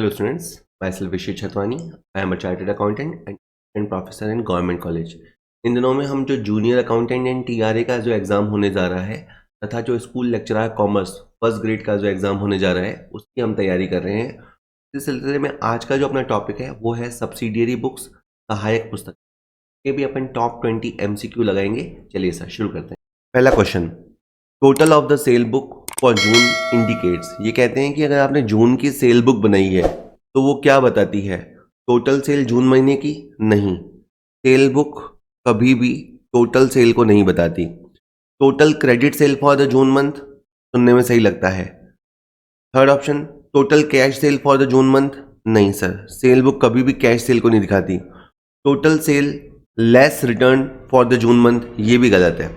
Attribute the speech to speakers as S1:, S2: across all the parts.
S1: Hello students, myself Vishit Chatwani. I am a chartered accountant and professor in government college. इन दिनों में हम जो junior accountant and TRE का जो exam होने जा रहा है तथा जो school lecturer commerce first grade का जो एग्ज़ाम होने जा रहा है उसकी हम तैयारी कर रहे हैं। इस सिलसिले में आज का जो अपना टॉपिक है वो है सब्सिडियरी बुक्स, सहायक पुस्तक। ये भी अपन टॉप 20 एमसीक्यू लगाएंगे। चलिए सर शुरू करते हैं। पहला question, total of the cell book for June indicates. ये कहते हैं कि अगर आपने जून की सेल बुक बनाई है तो वो क्या बताती है? टोटल सेल जून महीने की? नहीं, सेल बुक कभी भी टोटल सेल को नहीं बताती। Total credit sale for the June month सुनने में सही लगता है। Third option, total cash cell for the June month. नहीं सर, सेल बुक कभी भी कैश सेल को नहीं दिखाती। Total sale less return for the June month, ये भी गलत है।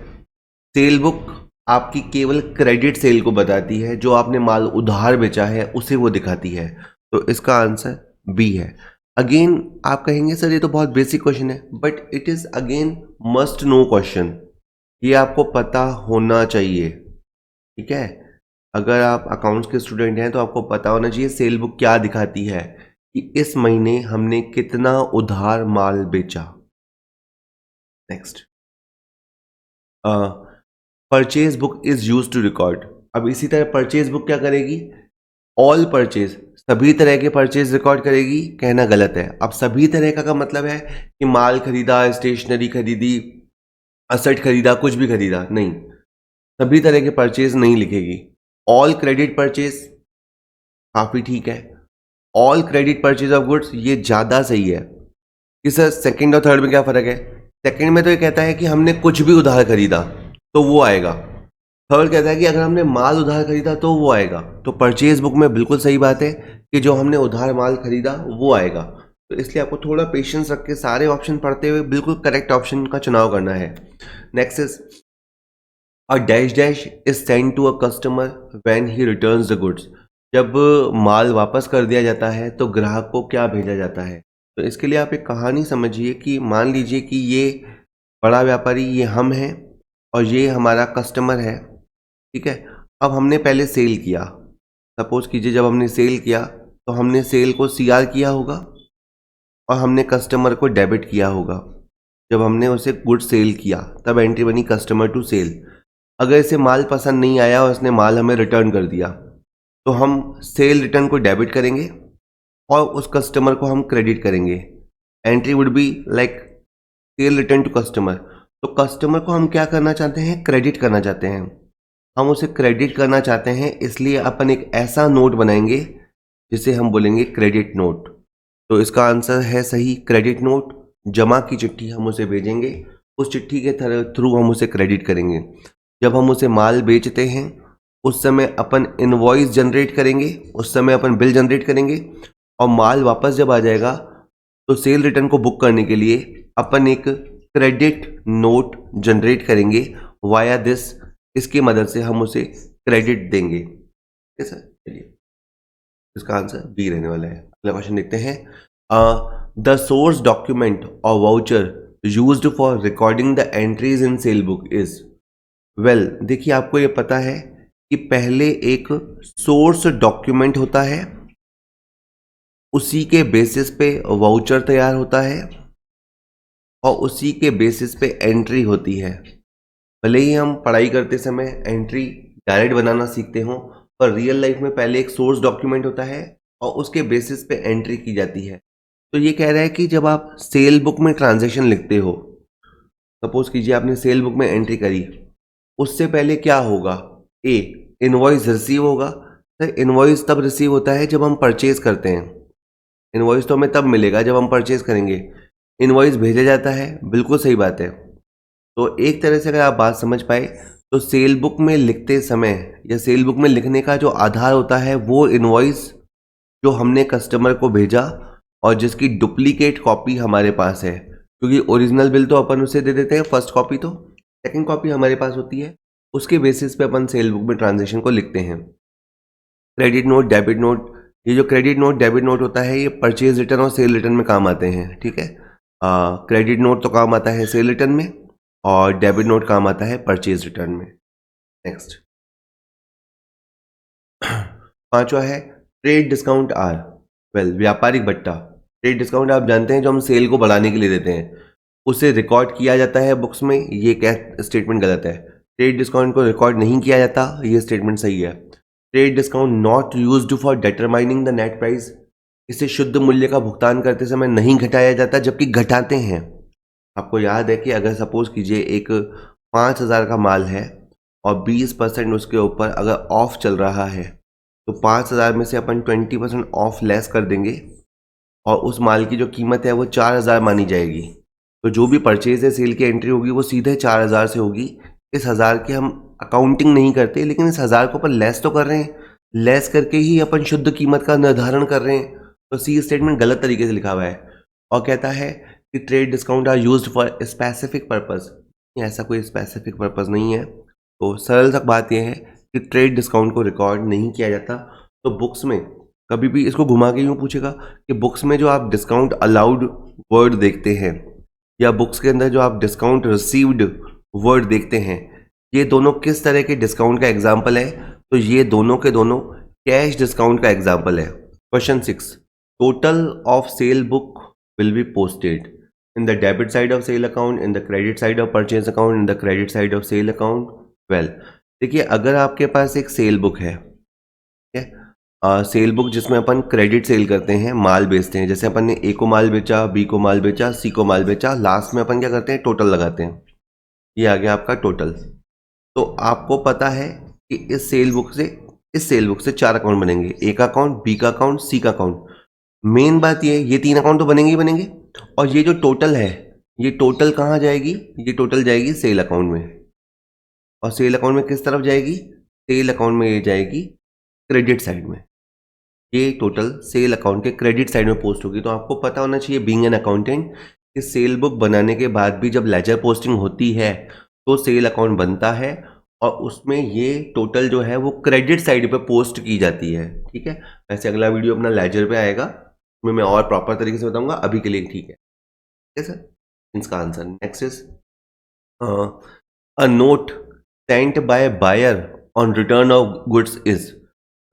S1: सेल बुक आपकी केवल क्रेडिट सेल को बताती है, जो आपने माल उधार बेचा है उसे वो दिखाती है। तो इसका आंसर बी है। अगेन आप कहेंगे सर ये तो बहुत बेसिक क्वेश्चन है, but it is again must know question. ये आपको पता होना चाहिए, ठीक है। अगर आप अकाउंट्स के स्टूडेंट हैं तो आपको पता होना चाहिए सेल बुक क्या दिखाती है कि इस महीने हमने कितना उधार माल बेचा। Next, purchase book is use to record. अब इसी तरह परचेज बुक क्या करेगी? ऑल परचेज, सभी तरह के परचेज रिकॉर्ड करेगी। कहना गलत है। अब सभी तरह का मतलब है कि माल खरीदा, स्टेशनरी खरीदी, असेट खरीदा, कुछ भी खरीदा, नहीं, सभी तरह के परचेज नहीं लिखेगी। ऑल क्रेडिट परचेज काफी ठीक है। All credit purchase of goods ये ज्यादा सही है। कि सर सेकंड और थर्ड में क्या फर्क है? सेकंड में तो ये कहता है कि हमने कुछ भी उधार खरीदा तो वो आएगा। थर्ड कहता है कि अगर हमने माल उधार खरीदा तो वो आएगा। तो परचेज बुक में बिल्कुल सही बात है कि जो हमने उधार माल खरीदा वो आएगा। तो इसलिए आपको थोड़ा पेशेंस रख के सारे ऑप्शन पढ़ते हुए बिल्कुल करेक्ट ऑप्शन का चुनाव करना है। Next is a dash dash is send to a customer when he returns the goods. जब माल वापस कर दिया जाता है तो ग्राहक को क्या भेजा जाता है? तो इसके लिए आप एक कहानी समझिए कि मान लीजिए कि ये बड़ा व्यापारी, ये हम हैं और ये हमारा कस्टमर है, ठीक है। अब हमने पहले सेल किया। सपोज कीजिए जब हमने सेल किया तो हमने सेल को सीआर किया होगा और हमने कस्टमर को डेबिट किया होगा। जब हमने उसे गुड सेल किया तब एंट्री बनी कस्टमर टू सेल। अगर इसे माल पसंद नहीं आया और उसने माल हमें रिटर्न कर दिया तो हम सेल रिटर्न को डेबिट करेंगे और उस कस्टमर को हम क्रेडिट करेंगे। Entry would be like sale return to customer. तो कस्टमर को हम क्या करना चाहते हैं? क्रेडिट करना चाहते हैं। हम उसे क्रेडिट करना चाहते हैं, इसलिए अपन एक ऐसा नोट बनाएंगे जिसे हम बोलेंगे क्रेडिट नोट। तो इसका आंसर है सही, क्रेडिट नोट। जमा की चिट्ठी हम उसे भेजेंगे, उस चिट्ठी के थ्रू हम उसे क्रेडिट करेंगे। जब हम उसे माल बेचते हैं उस समय अपन इनवॉइस जनरेट करेंगे, उस समय अपन बिल जनरेट करेंगे और माल वापस जब आ जाएगा तो सेल रिटर्न को बुक करने के लिए अपन एक क्रेडिट नोट जनरेट करेंगे वाया दिस। इसकी मदद से हम उसे क्रेडिट देंगे। ठीक है सर, चलिए इसका आंसर बी रहने वाला है। अगला क्वेश्चन देखते हैं। द सोर्स डॉक्यूमेंट और voucher used for recording the entries in cell book is. Well, देखिए आपको ये पता है कि पहले एक सोर्स डॉक्यूमेंट होता है, उसी के बेसिस पे वाउचर तैयार होता है और उसी के बेसिस पे एंट्री होती है। भले ही हम पढ़ाई करते समय एंट्री डायरेक्ट बनाना सीखते हो, पर रियल लाइफ में पहले एक सोर्स डॉक्यूमेंट होता है और उसके बेसिस पे एंट्री की जाती है। तो ये कह रहा है कि जब आप सेल बुक में ट्रांजैक्शन लिखते हो, सपोज कीजिए आपने सेल बुक में एंट्री करी, उससे पहले क्या होगा? ए, इनवॉइस रिसीव होगा। सर इनवॉइस तब रिसीव होता है जब हम परचेज करते हैं। इनवॉइस तो हमें तब मिलेगा जब हम परचेज करेंगे। इनवॉइस भेजा जाता है, बिल्कुल सही बात है। तो एक तरह से अगर आप बात समझ पाए तो सेल बुक में लिखते समय या सेल बुक में लिखने का जो आधार होता है वो इनवॉइस जो हमने कस्टमर को भेजा और जिसकी डुप्लीकेट कॉपी हमारे पास है, क्योंकि ओरिजिनल बिल तो अपन उसे दे देते हैं फर्स्ट कॉपी, तो सेकंड कॉपी हमारे पास होती है, उसके बेसिस पे अपन सेल बुक में ट्रांजेक्शन को लिखते हैं। क्रेडिट नोट, डेबिट नोट, ये जो क्रेडिट नोट डेबिट नोट होता है ये परचेज रिटर्न और सेल रिटर्न में काम आते हैं, ठीक है। क्रेडिट नोट तो काम आता है सेल रिटर्न में और डेबिट नोट काम आता है परचेज रिटर्न में। नेक्स्ट, पांचवा है ट्रेड डिस्काउंट आर। व्यापारिक भत्ता, ट्रेड डिस्काउंट आप जानते हैं जो हम सेल को बढ़ाने के लिए देते हैं, उसे रिकॉर्ड किया जाता है बुक्स में, ये क्या स्टेटमेंट गलत है। ट्रेड डिस्काउंट को रिकॉर्ड नहीं किया जाता, ये स्टेटमेंट सही है। Trade discount not used for determining the net price, इसे शुद्ध मूल्य का भुगतान करते समय नहीं घटाया जाता जबकि घटाते हैं। आपको याद है कि अगर सपोज कीजिए एक 5,000 का माल है और 20% उसके ऊपर अगर ऑफ चल रहा है तो 5,000 में से अपन 20% ऑफ लेस कर देंगे और उस माल की जो कीमत है वो 4,000 मानी जाएगी। तो जो भी परचेज है सेल की एंट्री होगी वो सीधे 4,000 से होगी। इस 1,000 की हम अकाउंटिंग नहीं करते, लेकिन इस 1,000 को अपन लेस तो कर रहे हैं, लेस करके ही अपन शुद्ध कीमत का निर्धारण कर रहे हैं। तो सी स्टेटमेंट गलत तरीके से लिखा हुआ है और कहता है कि trade discount are used for specific purpose. ऐसा कोई स्पेसिफिक पर्पस नहीं है। तो सरल तक बात यह है कि ट्रेड डिस्काउंट को रिकॉर्ड नहीं किया जाता। तो बुक्स में कभी भी इसको घुमा के यूँ पूछेगा कि बुक्स में जो आप डिस्काउंट अलाउड वर्ड देखते हैं या बुक्स के अंदर जो आप डिस्काउंट रिसीव्ड वर्ड देखते हैं, ये दोनों किस तरह के डिस्काउंट का एग्जाम्पल है? तो ये दोनों के दोनों कैश डिस्काउंट का एग्जाम्पल है। Question 6, total of cell book will be posted in the debit side of sale account, in the credit side of purchase account, in the credit side of sale account। देखिए अगर आपके पास एक cell book है, ठीक है, cell book जिसमें अपन credit sale करते हैं, माल बेचते हैं, जैसे अपन ने ए को माल बेचा, बी को माल बेचा, सी को माल बेचा, लास्ट में अपन क्या करते हैं, टोटल लगाते हैं। ये आ गया आपका टोटल। तो आपको पता है कि इस सेल बुक से 4 अकाउंट बनेंगे, ए का अकाउंट, बी का अकाउंट, सी का अकाउंट। मेन बात ये 3 अकाउंट तो बनेंगे ही बनेंगे। और ये जो टोटल है, ये टोटल कहाँ जाएगी? ये टोटल जाएगी सेल अकाउंट में। और सेल अकाउंट में किस तरफ जाएगी? सेल अकाउंट में ये जाएगी क्रेडिट साइड में। ये टोटल सेल अकाउंट के क्रेडिट साइड में पोस्ट होगी। तो आपको पता होना चाहिए बीइंग एन अकाउंटेंट कि सेल बुक बनाने के बाद भी जब लेजर पोस्टिंग होती है तो सेल अकाउंट बनता है और उसमें ये टोटल जो है वो क्रेडिट साइड पे पोस्ट की जाती है। ठीक है, वैसे अगला वीडियो अपना लेजर पे आएगा, उसमें मैं और प्रॉपर तरीके से बताऊंगा। अभी के लिए ठीक है सर, इसका answer next is a note sent by buyer on return of goods is.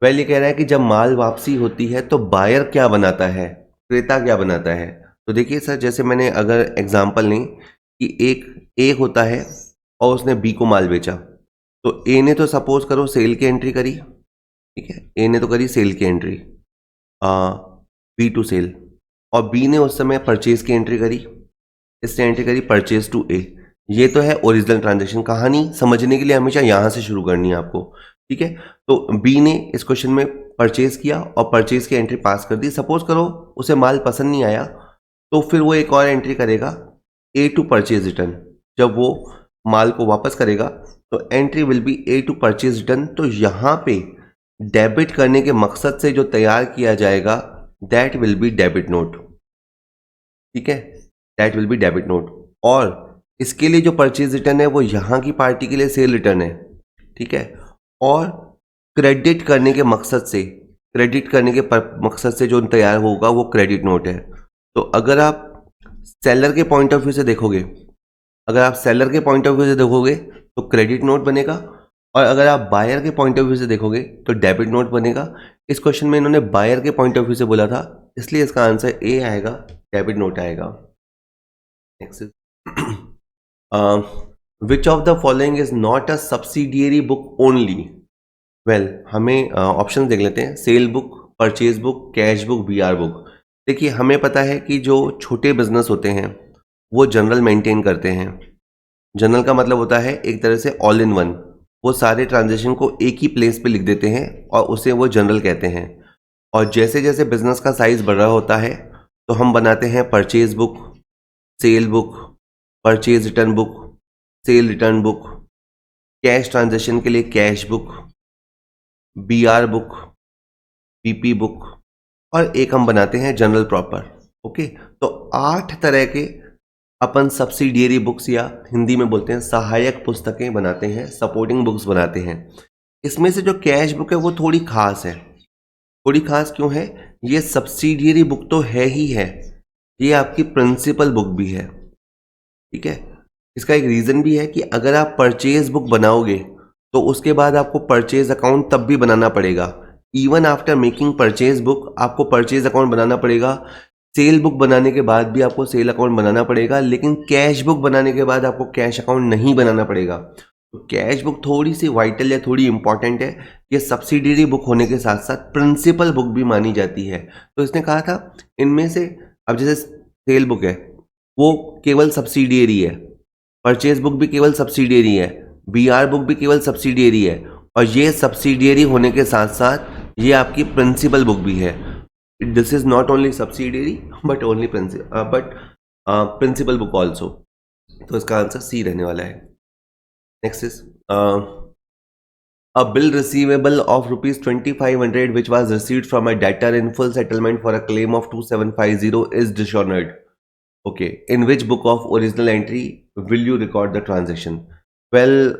S1: ये कह रहा है कि जब माल वापसी होती है तो बायर क्या बनाता है, क्रेता क्या बनाता है। तो देखिए सर, जैसे मैंने अगर एग्जांपल लें कि एक ए होता है और उसने बी को माल बेचा, तो ए ने तो सपोज करो सेल की एंट्री करी, ठीक है, ए ने तो करी सेल की एंट्री बी टू सेल, और बी ने उस समय परचेज की एंट्री करी, इसने एंट्री करी परचेज टू ए। ये तो है ओरिजिनल ट्रांजैक्शन। कहानी समझने के लिए हमेशा यहां से शुरू करनी है आपको, ठीक है। तो बी ने इस क्वेश्चन में परचेज किया और परचेज की एंट्री पास कर दी। सपोज करो उसे माल पसंद नहीं आया तो फिर वो एक और एंट्री करेगा ए टू परचेज रिटर्न। जब वो माल को वापस करेगा तो entry will be a to purchase return. तो यहाँ पे डेबिट करने के मकसद से जो तैयार किया जाएगा that will be debit note, ठीक है, that will be debit note. और इसके लिए जो परचेज रिटर्न है वो यहाँ की पार्टी के लिए सेल रिटर्न है, ठीक है। और क्रेडिट करने के मकसद से जो तैयार होगा वो क्रेडिट नोट है। तो अगर आप सेलर के पॉइंट ऑफ व्यू से देखोगे, तो क्रेडिट नोट बनेगा, और अगर आप बायर के पॉइंट ऑफ व्यू से देखोगे तो डेबिट नोट बनेगा। इस क्वेश्चन में इन्होंने बायर के पॉइंट ऑफ व्यू से बोला था, इसलिए इसका आंसर ए आएगा, डेबिट नोट आएगा। Next, which of the following is not a subsidiary book only. हमें ऑप्शन देख लेते हैं, sale book, purchase book, cash book, BR book. देखिए हमें पता है कि जो छोटे बिजनेस होते हैं वो जनरल मेंटेन करते हैं। जनरल का मतलब होता है एक तरह से ऑल इन वन, वो सारे ट्रांजेक्शन को एक ही प्लेस पे लिख देते हैं और उसे वो जनरल कहते हैं। और जैसे जैसे बिजनेस का साइज बढ़ रहा होता है तो हम बनाते हैं purchase book, sale book, purchase return book, sale return book, cash transaction के लिए cash book, BR book, BP book, और एक हम बनाते हैं जनरल प्रॉपर। ओके, तो 8 तरह के अपन सब्सिडियरी बुक्स या हिंदी में बोलते हैं सहायक पुस्तकें बनाते हैं, सपोर्टिंग बुक्स बनाते हैं। इसमें से जो कैश बुक है वो थोड़ी खास है। थोड़ी खास क्यों है? ये सब्सिडियरी बुक तो है ही है, ये आपकी प्रिंसिपल बुक भी है, ठीक है। इसका एक रीज़न भी है कि अगर आप परचेज बुक बनाओगे तो उसके बाद आपको परचेज अकाउंट तब भी बनाना पड़ेगा even after making purchase book आपको परचेज अकाउंट बनाना पड़ेगा, सेल बुक बनाने के बाद भी आपको सेल अकाउंट बनाना पड़ेगा, लेकिन कैश बुक बनाने के बाद आपको कैश अकाउंट नहीं बनाना पड़ेगा। तो कैश बुक थोड़ी सी वाइटल या थोड़ी इंपॉर्टेंट है, ये सब्सिडियरी बुक होने के साथ साथ प्रिंसिपल बुक भी मानी जाती है। तो इसने कहा था इनमें से, अब जैसे सेल बुक है वो केवल सब्सिडियरी है, परचेज बुक भी केवल सब्सिडियरी है, बीआर बुक भी केवल सब्सिडियरी है, और ये सब्सिडियरी होने के साथ साथ ये आपकी प्रिंसिपल बुक भी है। This is not only subsidiary but only principal book also. तो इसका आंसर सी रहने वाला है। Next is a bill receivable of rupees 2500 which was received from a debtor in full settlement for a claim of 2750 is dishonored. Okay, in which book of original entry will you record the transaction? Well,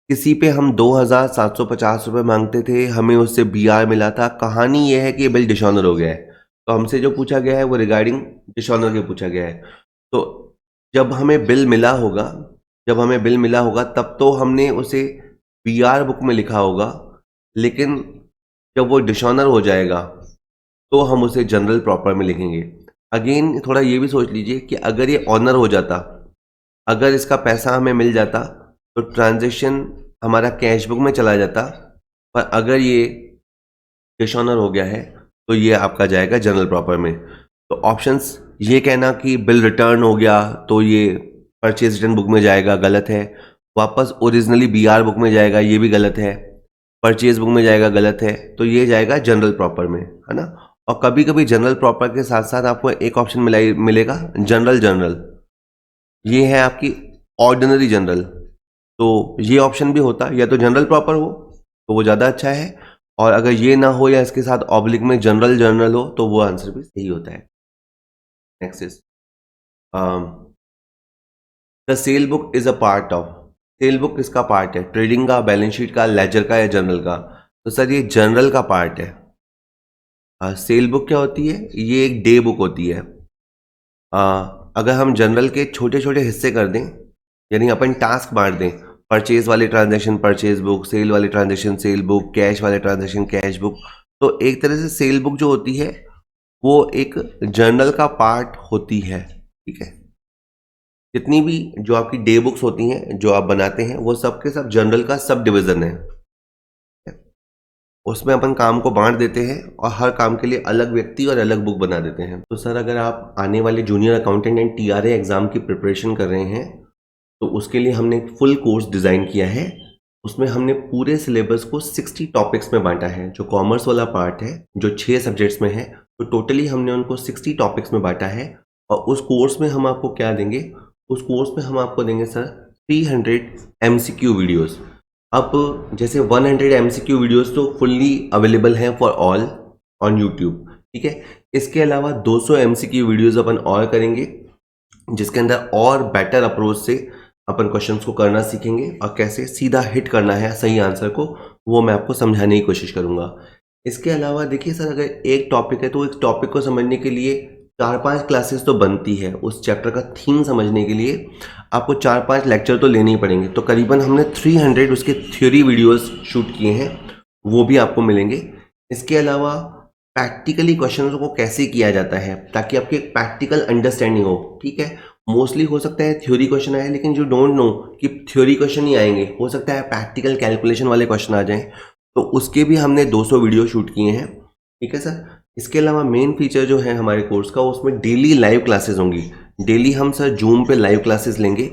S1: किसी पे हम 2750 रुपये मांगते थे, हमें उससे B R मिला था। कहानी यह है कि ये बिल डिशॉनर हो गया है, तो हमसे जो पूछा गया है वो रिगार्डिंग डिशॉनर के पूछा गया है। तो जब हमें बिल मिला होगा तब तो हमने उसे बीआर बुक में लिखा होगा, लेकिन जब वो डिशॉनर हो जाएगा तो हम उसे जनरल प्रॉपर में लिखेंगे। अगेन थोड़ा ये भी सोच लीजिए कि अगर ये ऑनर हो जाता, अगर इसका पैसा हमें मिल जाता तो ट्रांजैक्शन हमारा कैश बुक में चला जाता, पर अगर ये डिशॉनर हो गया है तो ये आपका जाएगा जनरल प्रॉपर में। तो ऑप्शंस, ये कहना कि बिल रिटर्न हो गया तो ये परचेज रिटर्न बुक में जाएगा, गलत है। वापस ओरिजिनली बीआर बुक में जाएगा, ये भी गलत है। परचेज बुक में जाएगा, गलत है। तो ये जाएगा जनरल प्रॉपर में, है ना। और कभी कभी जनरल प्रॉपर के साथ साथ आपको एक ऑप्शन मिलेगा जनरल। ये है आपकी ऑर्डिनरी जनरल, तो ये ऑप्शन भी होता, या तो जनरल प्रॉपर हो तो वो ज़्यादा अच्छा है, और अगर ये ना हो या इसके साथ ऑब्लिक में जनरल हो तो वो आंसर भी सही होता है। Next is the cell book is a part of. Cell book किसका पार्ट है? ट्रेडिंग का, बैलेंस शीट का, लेजर का या जनरल का? तो सर ये जनरल का पार्ट है। सेल बुक क्या होती है? ये एक डे बुक होती है। अगर हम जनरल के छोटे छोटे हिस्से कर दें, यानी अपन टास्क बांट दें, परचेज वाले ट्रांजैक्शन परचेज बुक, सेल वाले ट्रांजैक्शन सेल बुक, कैश वाले ट्रांजैक्शन कैश बुक, तो एक तरह से सेल बुक जो होती है वो एक जर्नल का पार्ट होती है। ठीक है, जितनी भी जो आपकी डे बुक्स होती हैं जो आप बनाते हैं वो सब के सब जनरल का सब डिवीजन है। उसमें अपन काम को बांट देते हैं और हर काम के लिए अलग व्यक्ति और अलग बुक बना देते हैं। तो सर अगर आप आने वाले junior accountant and TRE exam की प्रिपरेशन कर रहे हैं तो उसके लिए हमने एक फुल कोर्स डिज़ाइन किया है। उसमें हमने पूरे सिलेबस को 60 टॉपिक्स में बांटा है। जो कॉमर्स वाला पार्ट है जो 6 सब्जेक्ट्स में है, तो टोटली हमने उनको 60 टॉपिक्स में बांटा है। और उस कोर्स में हम आपको क्या देंगे? उस कोर्स में हम आपको देंगे सर 300 MCQ वीडियोस। अब जैसे 100 MCQ वीडियोस तो फुल्ली अवेलेबल हैं फॉर ऑल ऑन यूट्यूब, ठीक है। इसके अलावा 200 MCQ वीडियोस अपन और करेंगे, जिसके अंदर और बेटर अप्रोच से अपन क्वेश्चंस को करना सीखेंगे और कैसे सीधा हिट करना है सही आंसर को, वो मैं आपको समझाने की कोशिश करूंगा। इसके अलावा देखिए सर, अगर एक टॉपिक है तो इस टॉपिक को समझने के लिए 4-5 क्लासेस तो बनती है। उस चैप्टर का थीम समझने के लिए आपको 4-5 लेक्चर तो लेने ही पड़ेंगे। तो करीबन हमने 300 उसके थ्योरी वीडियोस शूट किए हैं, वो भी आपको मिलेंगे। इसके अलावा प्रैक्टिकली क्वेश्चंस को कैसे किया जाता है ताकि आपकी एक प्रैक्टिकल अंडरस्टैंडिंग हो, ठीक है। मोस्टली हो सकता है थ्योरी क्वेश्चन आए, लेकिन जो डोंट नो कि थ्योरी क्वेश्चन ही आएंगे, हो सकता है प्रैक्टिकल कैलकुलेशन वाले क्वेश्चन आ जाएं, तो उसके भी हमने 200 वीडियो शूट किए हैं, ठीक है सर। इसके अलावा मेन फीचर जो है हमारे कोर्स का, उसमें डेली लाइव क्लासेस होंगी। डेली हम सर जूम पे लाइव क्लासेस लेंगे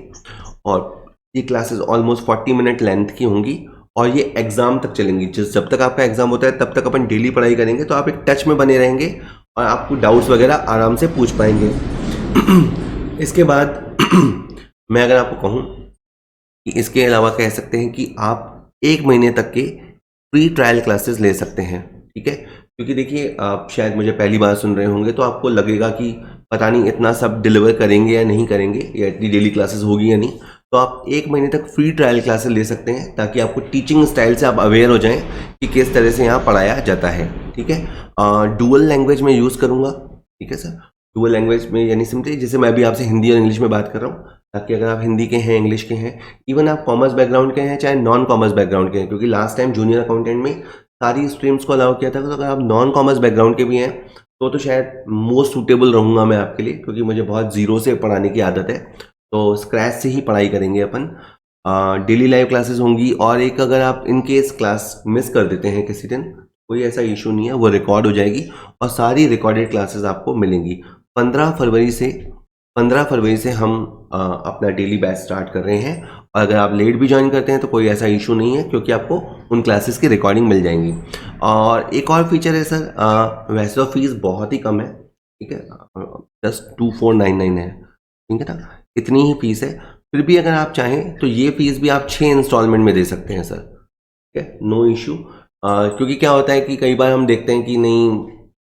S1: और ये क्लासेस ऑलमोस्ट 40 मिनट लेंथ की होंगी और ये एग्जाम तक चलेंगी। जब तक आपका एग्जाम होता है तब तक अपन डेली पढ़ाई करेंगे, तो आप एक टच में बने रहेंगे और आपको डाउट्स वगैरह आराम से पूछ पाएंगे। इसके बाद मैं अगर आपको कहूँ कि इसके अलावा कह सकते हैं कि आप 1 महीने तक के फ्री ट्रायल क्लासेस ले सकते हैं, ठीक है। क्योंकि देखिए आप शायद मुझे पहली बार सुन रहे होंगे तो आपको लगेगा कि पता नहीं इतना सब डिलीवर करेंगे या नहीं करेंगे, या इतनी डेली क्लासेस होगी या नहीं। तो आप 1 महीने तक फ्री ट्रायल क्लासेस ले सकते हैं ताकि आपको टीचिंग स्टाइल से आप अवेयर हो जाएं कि किस तरह से यहाँ पढ़ाया जाता है, ठीक है। डुअल लैंग्वेज में यूज़ करूँगा, ठीक है सर। डुअल लैंग्वेज में यानी सिंपली जैसे मैं अभी आपसे हिंदी और इंग्लिश में बात कर रहा हूँ, ताकि अगर आप हिंदी के हैं, इंग्लिश के हैं, इवन आप कॉमर्स बैकग्राउंड के हैं चाहे नॉन कॉमर्स बैकग्राउंड के हैं, क्योंकि लास्ट टाइम जूनियर अकाउंटेंट में सारी स्ट्रीम्स को अलाउ किया था। तो अगर आप नॉन कॉमर्स बैकग्राउंड के भी हैं तो शायद मोस्ट सूटेबल रहूँगा मैं आपके लिए, क्योंकि मुझे बहुत ज़ीरो से पढ़ाने की आदत है। तो स्क्रैच से ही पढ़ाई करेंगे अपन। डेली लाइव क्लासेस होंगी, और एक अगर आप इन केस क्लास मिस कर देते हैं किसी दिन, कोई ऐसा इशू नहीं है, वो रिकॉर्ड हो जाएगी और सारी रिकॉर्डेड क्लासेस आपको मिलेंगी। 15 फरवरी से हम अपना डेली बैच स्टार्ट कर रहे हैं, और अगर आप लेट भी ज्वाइन करते हैं तो कोई ऐसा इशू नहीं है, क्योंकि आपको उन क्लासेस की रिकॉर्डिंग मिल जाएंगी। और एक और फीचर है सर, वैसे तो फीस बहुत ही कम है, ठीक है, जस्ट 2499 है, ठीक है ना, इतनी ही फीस है। फिर भी अगर आप चाहें तो ये फीस भी आप 6 इंस्टॉलमेंट में दे सकते हैं सर, ठीक है, नो इशू। क्योंकि क्या होता है कि कई बार हम देखते हैं कि नहीं,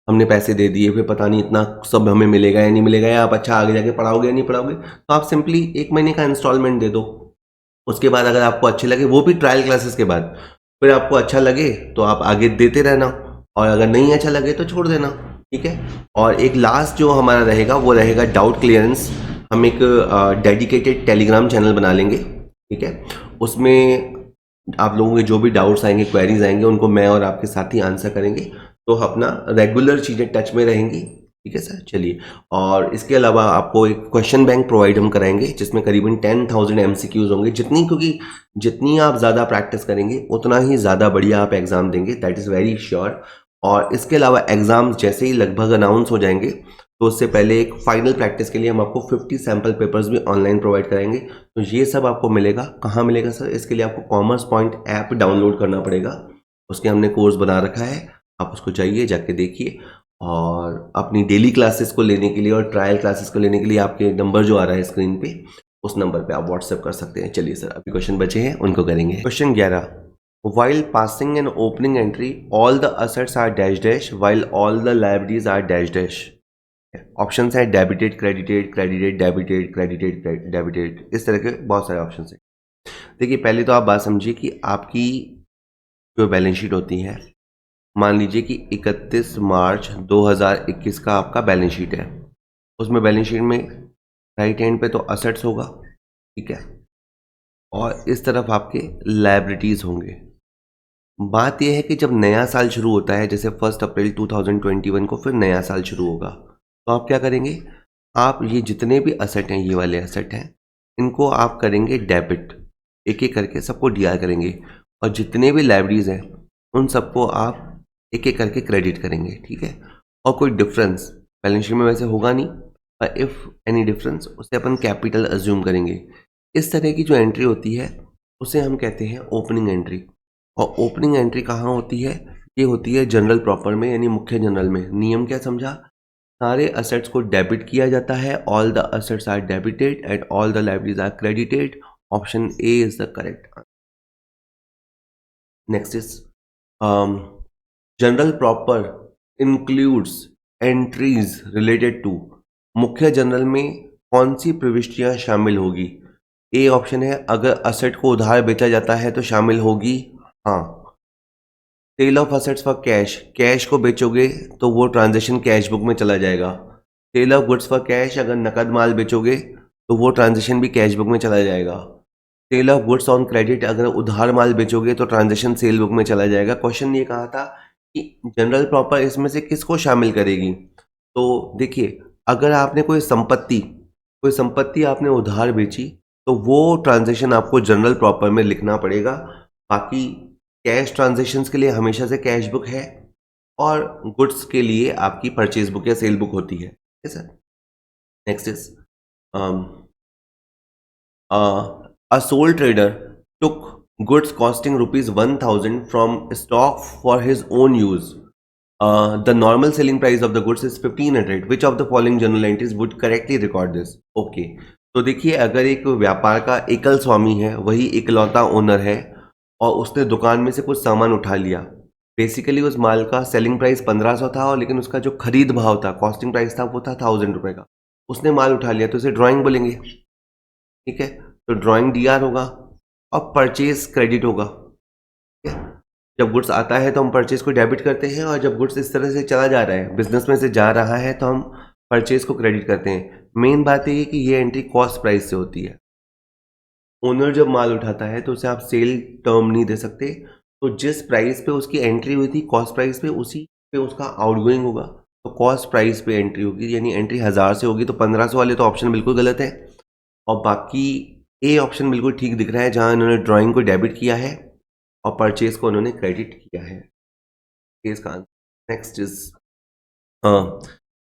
S1: हमने पैसे दे दिए, फिर पता नहीं इतना सब हमें मिलेगा या नहीं मिलेगा, या आप अच्छा आगे जाके पढ़ाओगे या नहीं पढ़ाओगे, तो आप सिंपली 1 महीने का इंस्टॉलमेंट दे दो। उसके बाद अगर आपको अच्छे लगे, वो भी ट्रायल क्लासेस के बाद, फिर आपको अच्छा लगे तो आप आगे देते रहना, और अगर नहीं अच्छा लगे तो छोड़ देना, ठीक है। और एक लास्ट जो हमारा रहेगा वो रहेगा डाउट क्लियरेंस। हम एक डेडिकेटेड टेलीग्राम चैनल बना लेंगे, ठीक है। उसमें आप लोगों के जो भी डाउट्स आएंगे, क्वेरीज आएंगे, उनको मैं और आपके साथ ही आंसर करेंगे, तो अपना रेगुलर चीज़ें टच में रहेंगी, ठीक है सर। चलिए, और इसके अलावा आपको एक क्वेश्चन बैंक प्रोवाइड हम कराएंगे, जिसमें करीबन 10,000 MCQs होंगे, क्योंकि जितनी आप ज़्यादा प्रैक्टिस करेंगे उतना ही ज़्यादा बढ़िया आप एग्ज़ाम देंगे, दैट इज़ वेरी श्योर। और इसके अलावा एग्ज़ाम्स जैसे ही लगभग अनाउंस हो जाएंगे, तो उससे पहले एक फाइनल प्रैक्टिस के लिए हम आपको 50 सैम्पल पेपर्स भी ऑनलाइन प्रोवाइड कराएंगे। तो ये सब आपको मिलेगा। कहाँ मिलेगा सर? इसके लिए आपको कॉमर्स पॉइंट ऐप डाउनलोड करना पड़ेगा, उसके हमने कोर्स बना रखा है, आप उसको जाइए, जाके देखिए। और अपनी डेली क्लासेस को लेने के लिए और ट्रायल क्लासेस को लेने के लिए आपके नंबर जो आ रहा है स्क्रीन पे, उस नंबर पे आप व्हाट्सएप कर सकते हैं। चलिए सर, अभी क्वेश्चन बचे हैं, उनको करेंगे। Question 11, while passing an opening entry all the assets are dash dash while all the liabilities are dash dash। Option है debited credited, credited debited, credited debited, इस तरह के बहुत सारे ऑप्शन है। देखिए, पहले तो आप बात समझिए कि आपकी जो बैलेंस शीट होती है, मान लीजिए कि 31 मार्च 2021 का आपका बैलेंस शीट है। उसमें बैलेंस शीट में राइट हैंड पे तो असेट्स होगा, ठीक है, और इस तरफ आपके लायबिलिटीज़ होंगे। बात यह है कि जब नया साल शुरू होता है, जैसे 1 अप्रैल 2021 को फिर नया साल शुरू होगा, तो आप क्या करेंगे, आप ये जितने भी असेट हैं, ये वाले असेट हैं, इनको आप करेंगे डेबिट, एक एक करके सबको डीआर करेंगे, और जितने भी लाइब्रेरीज हैं उन सबको आप एक एक करके क्रेडिट करेंगे, ठीक है। और कोई डिफरेंस बैलेंस शीट में वैसे होगा नहीं, और इफ़ एनी डिफरेंस, उसे अपन कैपिटल अज्यूम करेंगे। इस तरह की जो एंट्री होती है उसे हम कहते हैं ओपनिंग एंट्री। और ओपनिंग एंट्री कहाँ होती है? ये होती है जनरल प्रॉपर में, यानी मुख्य जनरल में। नियम क्या समझा? सारे असेट्स को डेबिट किया जाता है, all the assets are debited and all the liabilities are credited. Option A is the correct answer. Next is journal proper includes entries related to. मुख्य जनरल में कौन सी प्रविष्टियां शामिल होगी? ए ऑप्शन है, अगर असेट को उधार बेचा जाता है तो शामिल होगी, हाँ। Sale of assets for cash, cash को बेचोगे तो वो ट्रांजेक्शन कैश बुक में चला जाएगा। Sale of goods for cash, अगर नकद माल बेचोगे तो वो ट्रांजेक्शन भी कैश बुक में चला जाएगा। Sale of goods on credit, अगर उधार माल बेचोगे तो ट्रांजेक्शन सेल बुक में चला जाएगा। क्वेश्चन ये कहा था कि जनरल प्रॉपर इसमें से किसको शामिल करेगी? तो देखिए, अगर आपने कोई संपत्ति आपने उधार बेची, तो वो ट्रांजेक्शन आपको जनरल प्रॉपर में लिखना पड़ेगा। बाकी कैश ट्रांजेक्शन्स के लिए हमेशा से कैश बुक है, और गुड्स के लिए आपकी परचेज बुक या सेल बुक होती है, ठीक है sir. Next is a sole trader took goods costing rupees 1000 from stock for his own use. The normal selling price of the goods is 1500. Which of the following journal entries would correctly record this? Okay, तो देखिए, अगर एक व्यापार का एकल स्वामी है, वही इकलौता ओनर है, और उसने दुकान में से कुछ सामान उठा लिया, बेसिकली उस माल का सेलिंग प्राइस 1500 था, और लेकिन उसका जो खरीद भाव था, कॉस्टिंग प्राइस था, वो था 1000 रुपये का। उसने माल उठा लिया तो उसे ड्राइंग बोलेंगे, ठीक है। तो ड्राइंग डीआर होगा और परचेज क्रेडिट होगा, ठीक है। जब गुड्स आता है तो हम परचेज को डेबिट करते हैं, और जब गुड्स इस तरह से चला जा रहा है, बिजनेस में से जा रहा है, तो हम परचेज को क्रेडिट करते हैं। मेन बात ये है कि ये एंट्री कॉस्ट प्राइस से होती है। ओनर जब माल उठाता है तो उसे आप सेल टर्म नहीं दे सकते, तो जिस प्राइस पे उसकी एंट्री हुई थी कॉस्ट प्राइस पे, उसी पे उसका आउटगोइंग होगा। तो कॉस्ट प्राइस पे एंट्री होगी, यानी एंट्री 1000 से होगी, तो 1500 वाले तो ऑप्शन बिल्कुल गलत है। और बाकी ए ऑप्शन बिल्कुल ठीक दिख रहा है, जहां इन्होंने ड्राइंग को डेबिट किया है और परचेज को उन्होंने क्रेडिट किया है। इसका next is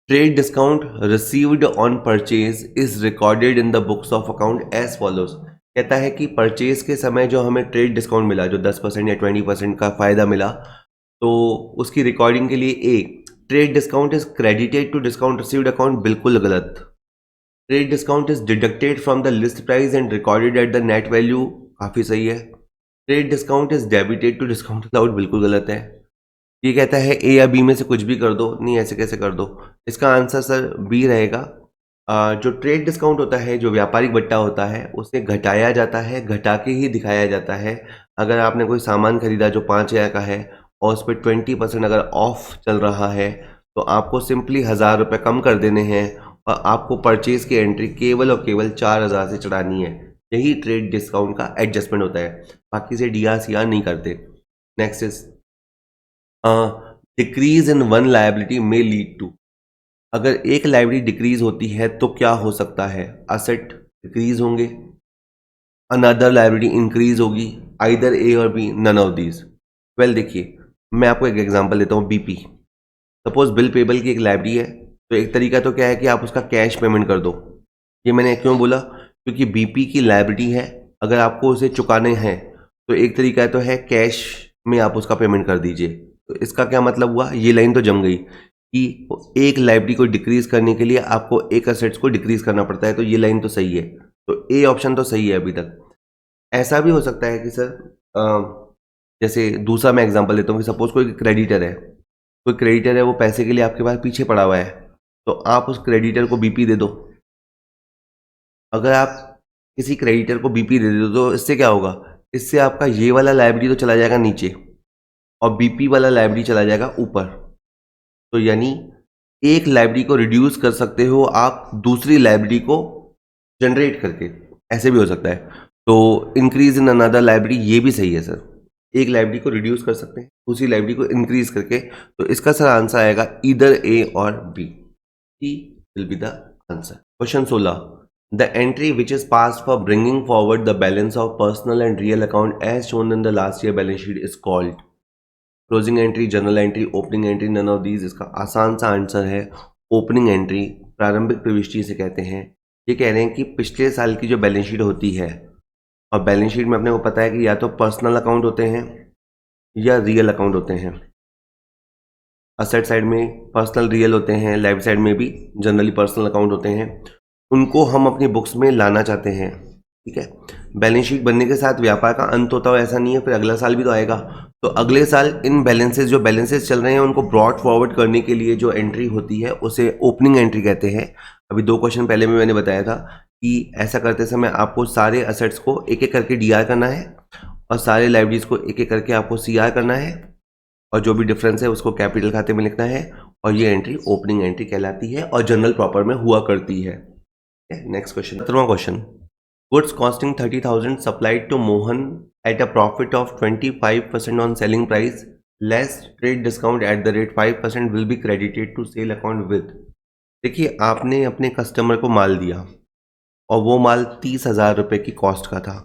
S1: trade discount received on purchase is recorded in the books of account as follows. कहता है कि परचेज के समय जो हमें ट्रेड डिस्काउंट मिला, जो 10% या 20% का फायदा मिला, तो उसकी रिकॉर्डिंग के लिए a trade discount is credited to discount received account, बिल्कुल गलत। Trade discount is deducted from the list price and recorded at the net value, काफी सही है। Trade discount is debited to discount allowed, बिल्कुल गलत है। ये कहता है ए या बी में से कुछ भी कर दो, नहीं ऐसे कैसे कर दो। इसका आंसर सर बी रहेगा। जो ट्रेड डिस्काउंट होता है, जो व्यापारिक बट्टा होता है, उसे घटाया जाता है, घटा के ही दिखाया जाता है। अगर आपने कोई सामान खरीदा जो 5000 का है और उस पर 20% अगर ऑफ चल रहा है, तो आपको सिंपली 1000 रुपये कम कर देने हैं और आपको परचेज की एंट्री केवल और केवल 4000 से चढ़ानी है। यही ट्रेड डिस्काउंट का एडजस्टमेंट होता है, बाकी से डी आर सी आर नहीं करते। Next is decrease in one liability may lead to. अगर एक लायबिलिटी डिक्रीज होती है तो क्या हो सकता है? असेट डिक्रीज होंगे, अनदर लायबिलिटी इंक्रीज होगी, either A or B, none of these. Well देखिए, मैं आपको एक एग्जांपल देता हूँ। बीपी, सपोज बिल पेबल की एक लायबिलिटी है, तो एक तरीका तो क्या है कि आप उसका कैश पेमेंट कर दो। ये मैंने क्यों बोला? क्योंकि बीपी की लायबिलिटी है, अगर आपको उसे चुकाने हैं तो एक तरीका तो है कैश में आप उसका पेमेंट कर दीजिए। तो इसका क्या मतलब हुआ? ये लाइन तो जम गई कि एक लायबिलिटी को डिक्रीज करने के लिए आपको एक असेट्स को डिक्रीज करना पड़ता है, तो ये लाइन तो सही है। तो ए ऑप्शन तो सही है अभी तक। ऐसा भी हो सकता है कि सर जैसे दूसरा मैं एग्जांपल देता हूँ कि सपोज कोई क्रेडिटर है, कोई क्रेडिटर है, वो पैसे के लिए आपके पास पीछे पड़ा हुआ है, तो आप उस क्रेडिटर को बीपी दे दो। अगर आप किसी क्रेडिटर को बीपी दे दो तो इससे क्या होगा? इससे आपका ये वाला लायबिलिटी तो चला जाएगा नीचे और बीपी वाला लायबिलिटी चला जाएगा ऊपर। तो यानी एक लायबिलिटी को रिड्यूस कर सकते हो आप दूसरी लायबिलिटी को जनरेट करके, ऐसे भी हो सकता है। तो इंक्रीज इन अनदर लायबिलिटी, ये भी सही है सर। एक लायबिलिटी को रिड्यूस कर सकते हैं दूसरी लायबिलिटी को इंक्रीज करके। तो इसका सर आंसर आएगा either A or B. E will be the answer. Question 16, the entry which is passed for bringing forward the balance of personal and real account as shown in the last year balance sheet is called. Closing entry, journal entry, opening entry, none of these. इसका आसान सा answer है opening entry, प्रारंभिक प्रविष्टि से कहते हैं। ये कह रहे हैं कि पिछले साल की जो बैलेंस शीट होती है, और बैलेंस शीट में अपने को पता है कि या तो पर्सनल अकाउंट होते हैं या रियल अकाउंट होते हैं। असेट साइड में पर्सनल रियल होते हैं, लाइफ साइड में भी जनरली पर्सनल अकाउंट होते हैं। उनको हम अपनी बुक्स में लाना चाहते हैं, ठीक है। बैलेंस शीट बनने के साथ व्यापार का अंत होता हो ऐसा नहीं है, फिर अगला साल भी तो आएगा। तो अगले साल इन बैलेंसेस, जो बैलेंसेस चल रहे हैं, उनको ब्रॉड फॉरवर्ड करने के लिए जो एंट्री होती है उसे ओपनिंग एंट्री कहते हैं। अभी 2 क्वेश्चन पहले में मैंने बताया था कि ऐसा करते समय आपको सारे असेट्स को एक एक करके डीआर करना है और सारे लायबिलिटीज को एक एक करके आपको सीआर करना है, और जो भी डिफरेंस है उसको कैपिटल खाते में लिखना है, और ये एंट्री ओपनिंग एंट्री कहलाती है और जनरल प्रॉपर में हुआ करती है। नेक्स्ट क्वेश्चन, 17वां question. Goods costing 30,000 supplied to Mohan at a profit of 25% on selling price, less trade discount at the rate 5% will be credited to sale account with। देखिए, आपने अपने कस्टमर को माल दिया और वो माल 30,000 रुपये की कॉस्ट का था,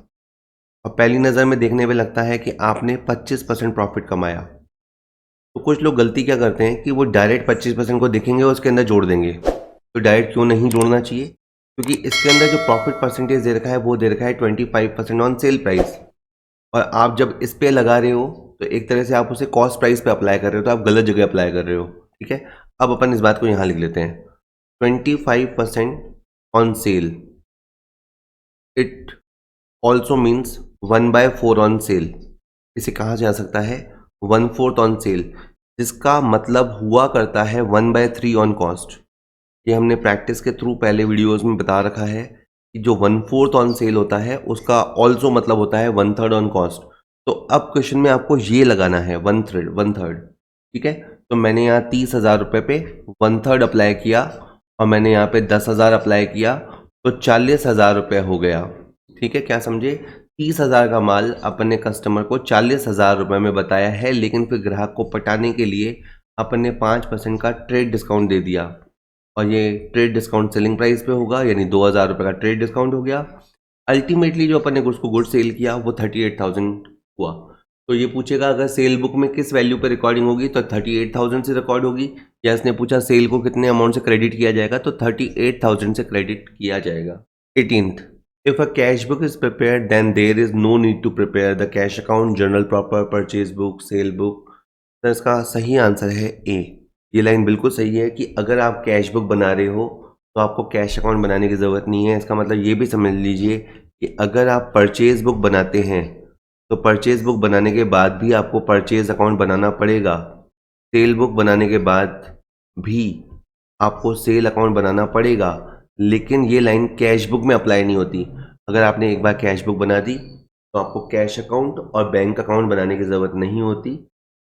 S1: और पहली नज़र में देखने में लगता है कि आपने 25% प्रॉफिट कमाया। तो कुछ लोग गलती क्या करते हैं कि वो डायरेक्ट 25% को देखेंगे और उसके अंदर जोड़ देंगे। तो डायरेक्ट क्यों नहीं जोड़ना चाहिए? क्योंकि इसके अंदर जो प्रॉफिट परसेंटेज दे रखा है वो दे रखा है 25% ऑन सेल प्राइस, और आप जब इस पे लगा रहे हो तो एक तरह से आप उसे कॉस्ट प्राइस पे अप्लाई कर रहे हो, तो आप गलत जगह अप्लाई कर रहे हो, ठीक है। अब अपन इस बात को यहाँ लिख लेते हैं, 25% on sale, it also means 1/4 on sale. इसे कहा जा सकता है 1/4 ऑन सेल, जिसका मतलब हुआ करता है 1/3 ऑन कॉस्ट। ये हमने प्रैक्टिस के थ्रू पहले वीडियोस में बता रखा है कि जो 1/4 ऑन सेल होता है उसका ऑल्सो मतलब होता है 1/3 ऑन कॉस्ट। तो अब क्वेश्चन में आपको ये लगाना है 1/3, ठीक है। तो मैंने यहाँ 30,000 रुपये पे 1/3 अप्लाई किया, और मैंने यहाँ पे 10,000 अप्लाई किया, तो 40,000 रुपये हो गया, ठीक है। क्या समझे? 30,000 का माल अपन ने कस्टमर को 40,000 रुपये में बताया है, लेकिन फिर ग्राहक को पटाने के लिए अपन ने 5% का ट्रेड डिस्काउंट दे दिया और ये ट्रेड डिस्काउंट सेलिंग प्राइस पे होगा, यानी 2,000 रुपये का ट्रेड डिस्काउंट हो गया। अल्टीमेटली जो अपन ने गुड्स को गुड सेल किया वो 38,000 हुआ। तो ये पूछेगा अगर सेल बुक में किस वैल्यू पे रिकॉर्डिंग होगी, तो 38,000 से रिकॉर्ड होगी, या इसने पूछा सेल को कितने अमाउंट से क्रेडिट किया जाएगा, तो 38,000 से क्रेडिट किया जाएगा। 18th, if a cash book is prepared then there is no need to prepare the cash account, journal proper, purchase book, sale book। तो इसका सही आंसर है ए। ये लाइन बिल्कुल सही है कि अगर आप कैश बुक बना रहे हो तो आपको कैश अकाउंट बनाने की ज़रूरत नहीं है। इसका मतलब ये भी समझ लीजिए कि अगर आप परचेज बुक बनाते हैं तो परचेज बुक बनाने के बाद भी आपको परचेज अकाउंट बनाना पड़ेगा। सेल बुक बनाने के बाद भी आपको सेल अकाउंट बनाना पड़ेगा, लेकिन ये लाइन कैश बुक में अप्लाई नहीं होती। अगर आपने एक बार कैश बुक बना दी तो आपको कैश अकाउंट और बैंक अकाउंट बनाने की ज़रूरत नहीं होती।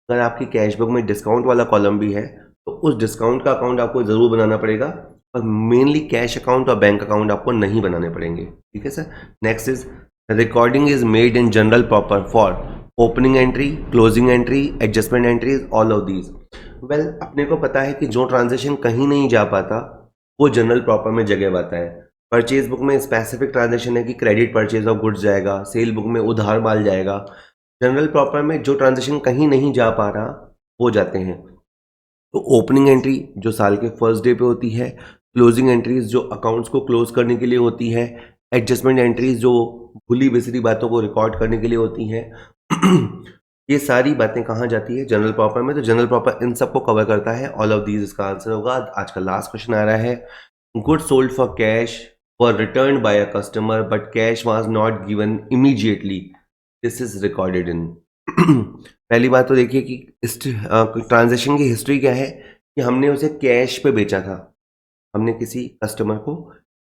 S1: अगर आपकी कैश बुक में डिस्काउंट वाला कॉलम भी है तो उस डिस्काउंट का अकाउंट आपको ज़रूर बनाना पड़ेगा, और मेनली कैश अकाउंट और बैंक अकाउंट आपको नहीं बनाने पड़ेंगे। ठीक है sir. Next is recording is made in general proper for opening entry, closing entry, adjustment entries, all of these. Well, अपने को पता है कि जो ट्रांजेक्शन कहीं नहीं जा पाता वो जनरल प्रॉपर में जगह पाता है। परचेज बुक में स्पेसिफिक ट्रांजेक्शन है कि क्रेडिट परचेज ऑफ गुड्स जाएगा, सेल बुक में उधार माल जाएगा। जनरल प्रॉपर में जो ट्रांजेक्शन कहीं नहीं जा पा रहा वो जाते हैं। तो ओपनिंग एंट्री जो साल के फर्स्ट डे पे होती है, क्लोजिंग एंट्रीज जो अकाउंट्स को क्लोज करने के लिए होती है, एडजस्टमेंट एंट्रीज जो भूली बिसरी बातों को रिकॉर्ड करने के लिए होती हैं। ये सारी बातें कहाँ जाती है? जनरल प्रॉपर में। तो जनरल प्रॉपर इन सबको कवर करता है। ऑल ऑफ दीज इसका आंसर होगा। आज का लास्ट क्वेश्चन आ रहा है, good sold for cash were return by a customer but cash was not given immediately, this is recorded in. पहली बात तो देखिए कि इस ट्रांजेक्शन की हिस्ट्री क्या है कि हमने उसे कैश पे बेचा था, हमने किसी कस्टमर को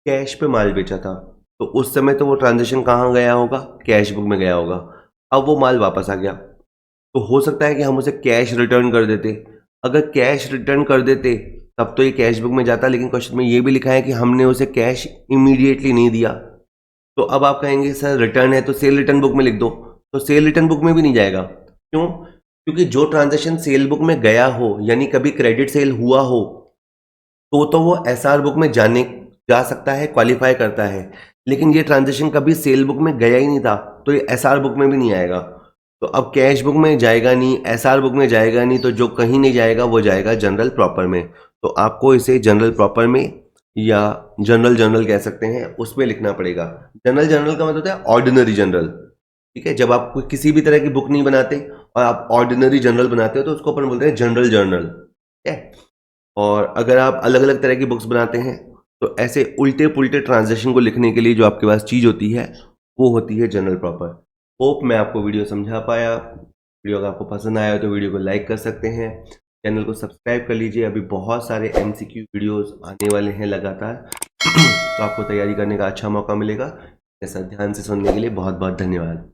S1: कैश पे माल बेचा था, तो उस समय तो वो ट्रांजेक्शन कहाँ गया होगा? कैश बुक में गया होगा। अब वो माल वापस आ गया तो हो सकता है कि हम उसे कैश रिटर्न कर देते। अगर कैश रिटर्न कर देते तब तो ये कैश बुक में जाता, लेकिन क्वेश्चन में ये भी लिखा है कि हमने उसे कैश इमीडिएटली नहीं दिया। तो अब आप कहेंगे सर रिटर्न है तो सेल रिटर्न बुक में लिख दो, तो सेल रिटर्न बुक में भी नहीं जाएगा। क्यों? क्योंकि जो ट्रांजेक्शन सेल बुक में गया हो, यानी कभी क्रेडिट सेल हुआ हो, तो वो एसआर बुक में जा सकता है, क्वालिफाई करता है। लेकिन ये ट्रांजेक्शन कभी सेल बुक में गया ही नहीं था तो ये एसआर बुक में भी नहीं आएगा। तो अब कैश बुक में जाएगा नहीं, एसआर बुक में जाएगा नहीं, तो जो कहीं नहीं जाएगा वो जाएगा जनरल प्रॉपर में। तो आपको इसे जनरल प्रॉपर में या जनरल कह सकते हैं, उसमें लिखना पड़ेगा। जनरल का मतलब होता है ऑर्डिनरी जनरल। ठीक है, जब आप कोई किसी भी तरह की बुक नहीं बनाते और आप ऑर्डिनरी जनरल बनाते हो तो उसको अपन बोलते हैं जनरल जर्नल। ठीक है, और अगर आप अलग अलग तरह की बुक्स बनाते हैं तो ऐसे उल्टे पुल्टे ट्रांजेक्शन को लिखने के लिए जो आपके पास चीज़ होती है वो होती है जनरल प्रॉपर। होप मैं आपको वीडियो समझा पाया। वीडियो अगर आपको पसंद आया तो वीडियो को लाइक कर सकते हैं, चैनल को सब्सक्राइब कर लीजिए। अभी बहुत सारे MCQ वीडियोस आने वाले हैं लगातार, तो आपको तैयारी करने का अच्छा मौका मिलेगा। ऐसा ध्यान से सुनने के लिए बहुत बहुत धन्यवाद।